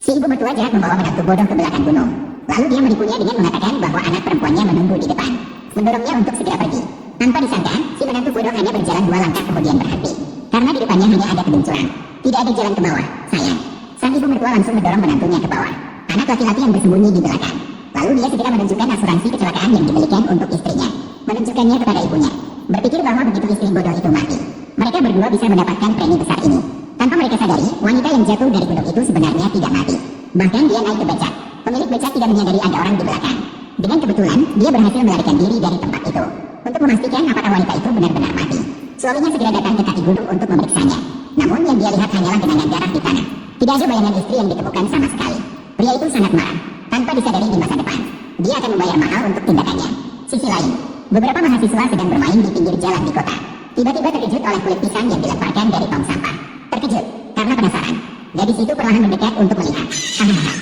Si ibu mertua jahat membawa menantu bodoh ke belakang gunung. Lalu dia menipunya dengan mengatakan bahwa anak perempuannya menunggu di depan, mendorongnya untuk segera pergi. Tanpa disangka, si menantu bodoh hanya berjalan 2 langkah kemudian berhenti. Karena di depannya hanya ada tebing curam. Tidak ada jalan ke bawah, sayang. Sang ibu mertua langsung mendorong menantunya ke bawah. Anak laki-laki yang bersembunyi di belakang. Lalu dia segera menunjukkan asuransi kecelakaan yang dibelikan untuk istrinya. Menunjukkannya kepada ibunya. Berpikir bahwa begitu istri bodoh itu mati, mereka berdua bisa mendapatkan premi besar ini. Tanpa mereka sadari, wanita yang jatuh dari gunung itu sebenarnya tidak mati. Bahkan dia naik ke becak. Pemilik becak tidak menyadari ada orang di belakang. Dengan kebetulan, dia berhasil melarikan diri dari tempat itu. Untuk memastikan apakah wanita itu benar-benar mati, suaminya segera datang ke kaki gunung untuk memeriksanya. Namun yang dia lihat hanyalah genangan darah di tanah. Tidak ada bayangan istri yang ditemukan sama sekali. Pria itu sangat marah. Tanpa disadari di masa depan, dia akan membayar mahal untuk tindakannya. Sisi lain, beberapa mahasiswa sedang bermain di pinggir jalan di kota. Tiba-tiba terkejut oleh kulit pisang yang dilemparkan dari tong sampah. Terkejut karena penasaran. Gadis itu perlahan mendekat untuk melihat. Hahaha.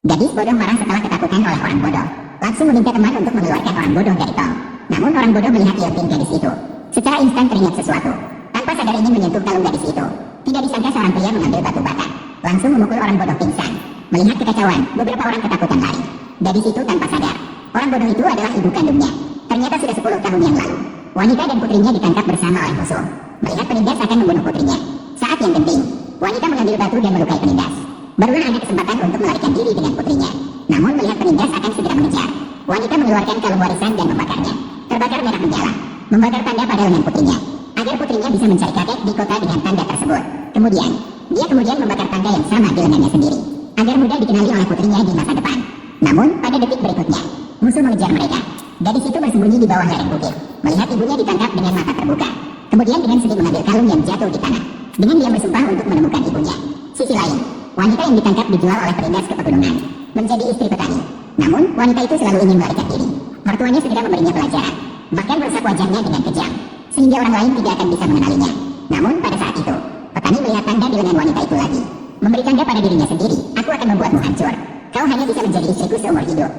Gadis bodoh marah setelah ketakutan oleh orang bodoh. Langsung meminta teman untuk mengeluarkan orang bodoh dari tong. Namun orang bodoh melihat liontin gadis itu. Secara instan teringat sesuatu. Tanpa sadar ingin menyentuh kalung gadis itu. Tidak disangka seorang pria mengambil batu bata. Langsung memukul orang bodoh pingsan. Melihat kekacauan, beberapa orang ketakutan lari. Gadis itu tanpa sadar. Orang bodoh itu adalah ibu kandungnya. Ternyata sudah 10 tahun yang lalu. Wanita dan putrinya ditangkap bersama oleh musuh. Melihat penindas akan membunuh putrinya. Saat yang genting, wanita mengambil batu dan melukai penindas. Barulah ada kesempatan untuk melarikan diri dengan putrinya. Namun melihat penindas akan segera mengejar, wanita mengeluarkan kalung warisan dan membakarnya. Terbakar merah menyala, membakar tanda pada lengan putrinya, agar putrinya bisa mencari kakek di kota dengan tanda tersebut. Kemudian, dia membakar tanda yang sama di lengannya sendiri, agar mudah dikenali oleh putrinya di masa depan. Namun, pada detik berikutnya, musuh mengejar mereka. Gadis itu bersembunyi di bawah lereng bukit, melihat ibunya ditangkap dengan mata terbuka. Kemudian dengan sedih mengambil kalung yang jatuh di tanah. Dengan dia bersumpah untuk menemukan ibunya. Sisi lain, wanita yang ditangkap dijual oleh penindas ke pegunungan, menjadi istri petani. Namun, wanita itu selalu ingin melarikan diri. Mertuanya segera memberinya pelajaran, bahkan merusak wajahnya dengan kejam, sehingga orang lain tidak akan bisa mengenalinya. Namun, pada saat itu, petani melihat tanda di lengan wanita itu lagi. Memberi tanda pada dirinya sendiri, aku akan membuatmu hancur. Kau hanya bisa menjadi istriku seumur hidup.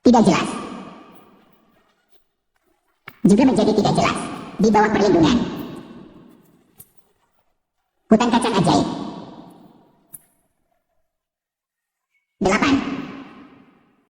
Tidak jelas. Juga menjadi tidak jelas. Di bawah perlindungan. Hutan kacang ajaib.